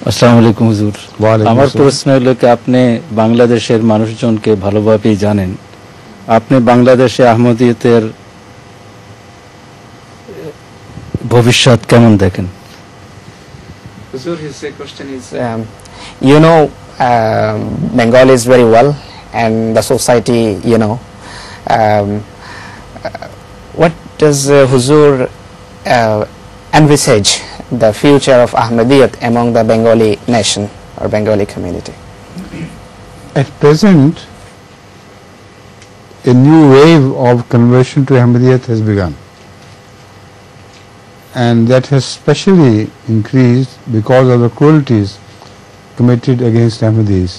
আসসালামু আলাইকুম হুজুর। আমার প্রশ্ন হলো কি, আপনি বাংলাদেশের মানুষজনকে ভালোভাবেই জানেন, আপনি বাংলাদেশে আহমদিয়তের ভবিষ্যৎ কেমন দেখেন? Huzur, his question is, you know, Bengalis very well, and the society, you know. What does Huzur envisage the future of Ahmadiyyat among the Bengali nation or Bengali community? At present, a new wave of conversion to Ahmadiyyat has begun, and that has specially increased because of the cruelties committed against Ahmadis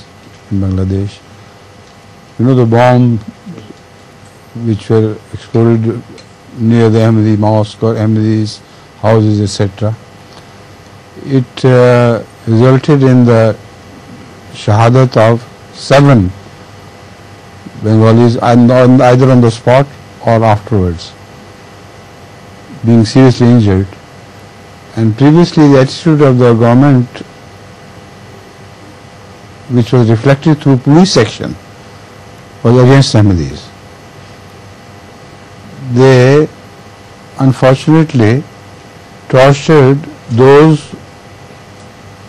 in Bangladesh. You know, the bomb which were exploded near the Ahmadi mosque or Ahmadis houses, etc. It resulted in the shahadat of 7 Bengalis, either on the spot or afterwards, being seriously injured. And previously the attitude of the government, which was reflected through police section, was against Ahmadis. They unfortunately tortured those,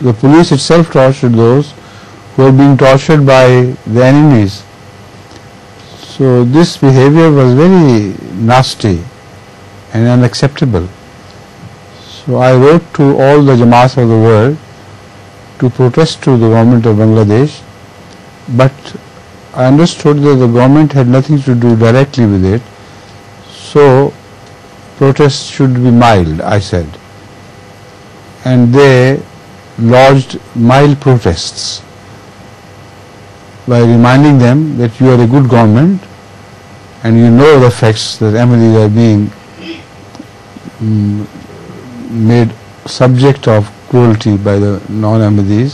the police itself tortured those who were being tortured by the enemies. So this behavior was very nasty and unacceptable. So I wrote to all the Jamaats of the world to protest to the government of Bangladesh, but I understood that the government had nothing to do directly with it, so protests should be mild, I said. And they lodged mild protests by reminding them that you are a good government and you know the facts that Ahmadis are being made subject of cruelty by the non-Ahmadis.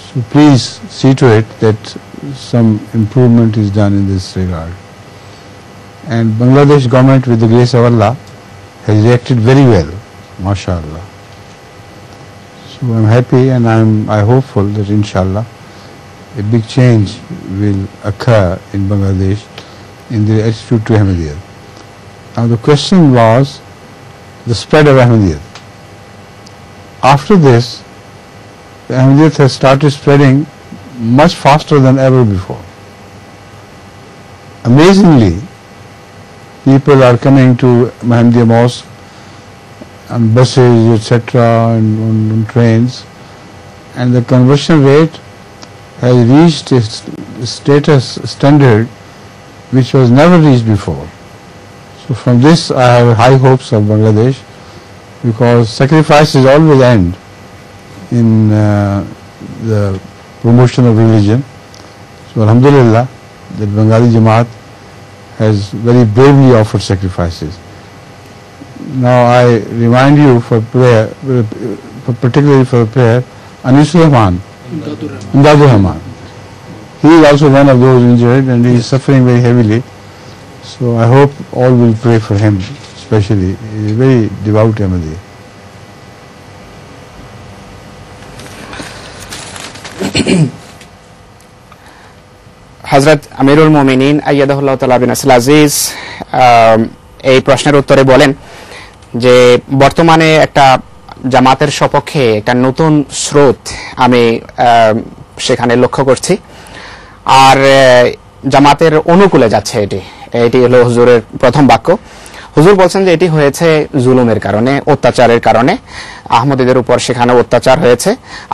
So please see to it that some improvement is done in this regard. And Bangladesh government, with the grace of Allah, has reacted very well, mashallah. So I'm happy and I hopeful that inshallah a big change will occur in Bangladesh in their attitude to Ahmadiyyat. Now the question was the spread of Ahmadiyyat. After this, the Ahmadiyyat has started spreading much faster than ever before. Amazingly, people are coming to Ahmadiyya Mosque on buses, etc., and on trains, and the conversion rate has reached a status standard which was never reached before. So from this I have high hopes of Bangladesh, because sacrifices always end in the promotion of religion. So alhamdulillah that Bengali Jamaat has very bravely offered sacrifices. Now I remind you for prayer, particularly for the prayer, Anis Rahman, Imdadur Rahman. He is also one of those injured and he is suffering very heavily. So I hope all will pray for him, especially. He is a very devout Ahmadi. হযরত আমিরুল মুমিনিন আইয়াদাহুল্লাহ তাআলা বিন আসল আজিজ এই প্রশ্নের উত্তরে বলেন যে বর্তমানে একটা জামাতের সপক্ষে একটা নতুন স্রোত আমি সেখানে লক্ষ্য করছি, আর জামাতের অনুকূলে যাচ্ছে। এটি হলো হুজুরের প্রথম বাক্য। হুজুর বলছেন যে এটি হয়েছে জুলুমের কারণে, অত্যাচারের কারণে। আহমদীদের উপর সেখানে অত্যাচার হয়েছে,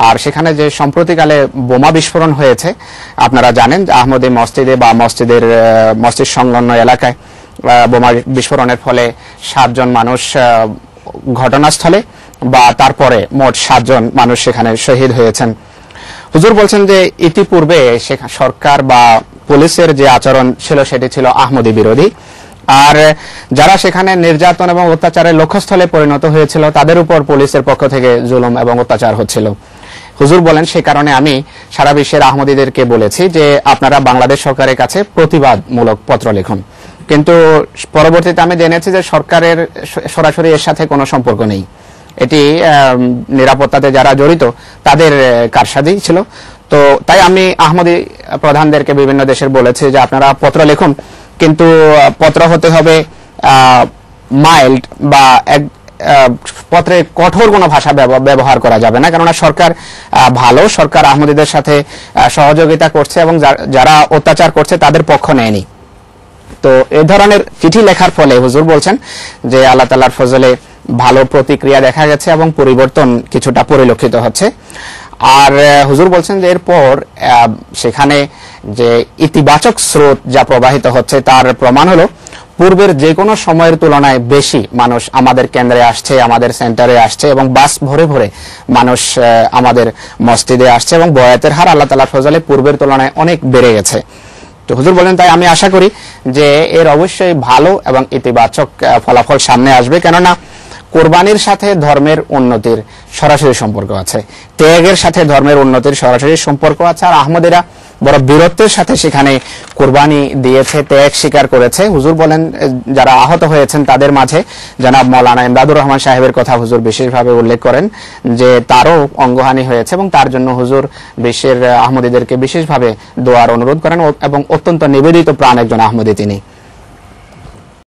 আর সেখানে যে সম্প্রতিকালে বোমা বিস্ফোরণ হয়েছে আপনারা জানেন যে আহমদী মসজিদে বা মসজিদ সংলগ্ন এলাকায় বোমা বিস্ফোরণের ফলে 7 জন মানুষ ঘটনাস্থলে বা তারপরে মোট 7 জন মানুষ সেখানে শহীদ হয়েছেন। হুজুর বলছেন যে ইতিপূর্বে সরকার বা পুলিশের যে আচরণ ছিল সেটি ছিল আহমদী বিরোধী, আর যারা সেখানে নির্যাতন এবং অত্যাচারের লক্ষ্যস্থলে পরিণত হয়েছিল তাদের উপর পুলিশের পক্ষ থেকে জুলুম এবং অত্যাচার হচ্ছিল। হুজুর বলেন সেই কারণে আমি সারা বিশ্বের আহমদীদেরকে বলেছি যে আপনারা বাংলাদেশ সরকারের কাছে প্রতিবাদমূলক পত্র লিখুন, কিন্তু পরবর্তীতে আমি জেনেছি যে সরকারের সরাসরি এর সাথে কোনো সম্পর্ক নেই। এটি নিরাপত্তাতে যারা জড়িত তাদের কারসাজি ছিল। তো তাই আমি আহমদী প্রধানদেরকে বিভিন্ন দেশের বলেছি যে আপনারা পত্র লিখুন, কিন্তু পত্র হতে হবে মাইল্ড বা পত্রে কঠোর কোনো ভাষা ব্যবহার করা যাবে না, কেননা সরকার ভালো, সরকার আহমদীদের সাথে সহযোগিতা করছে এবং যারা অত্যাচার করছে তাদের পক্ষ নেয়নি। তো এই ধরনের চিঠি লেখার ফলে হুজুর বলছেন যে আল্লাহ তাআলার ফজলে ভালো প্রতিক্রিয়া দেখা গেছে এবং পরিবর্তন কিছুটা পরিলক্ষিত হচ্ছে। আর হুজুর বলছেন যে এরপর সেখানে যে ইতিবাচক স্রোত যা প্রবাহিত হচ্ছে তার প্রমাণ হলো পূর্বের যে কোনো সময়ের তুলনায় বেশি মানুষ আমাদের কেন্দ্রে আসছে, আমাদের সেন্টারে আসছে এবং বাস ভরে ভরে মানুষ আমাদের মসজিদে আসছে এবং বয়াতের হার আল্লাহ তাআলার ফজলে পূর্বের তুলনায় অনেক বেড়ে গেছে। তো হুজুর বলেন তাই আমি আশা করি যে এর অবশ্যই ভালো এবং ইতিবাচক ফলাফল সামনে আসবে, কেননা কোরবানির সাথে ধর্মের উন্নতির সরাসরি সম্পর্ক আছে, ত্যাগের সাথে ধর্মের উন্নতির সরাসরি সম্পর্ক আছে। আর আহমদীরা বড় বীরত্বের সাথে সেখানে কোরবানি দিয়েছে, ত্যাগ স্বীকার করেছে। হুজুর বলেন যারা আহত হয়েছেন তাদের মাঝে জনাব মাওলানা ইমদাদুর রহমান সাহেবের কথা হুজুর বিশেষভাবে উল্লেখ করেন যে তারও অঙ্গহানি হয়েছে এবং তার জন্য হুজুর বিশ্বের আহমদীদেরকে বিশেষভাবে দোয়ার অনুরোধ করেন এবং অত্যন্ত নিবেদিত প্রাণ একজন আহমদী তিনি।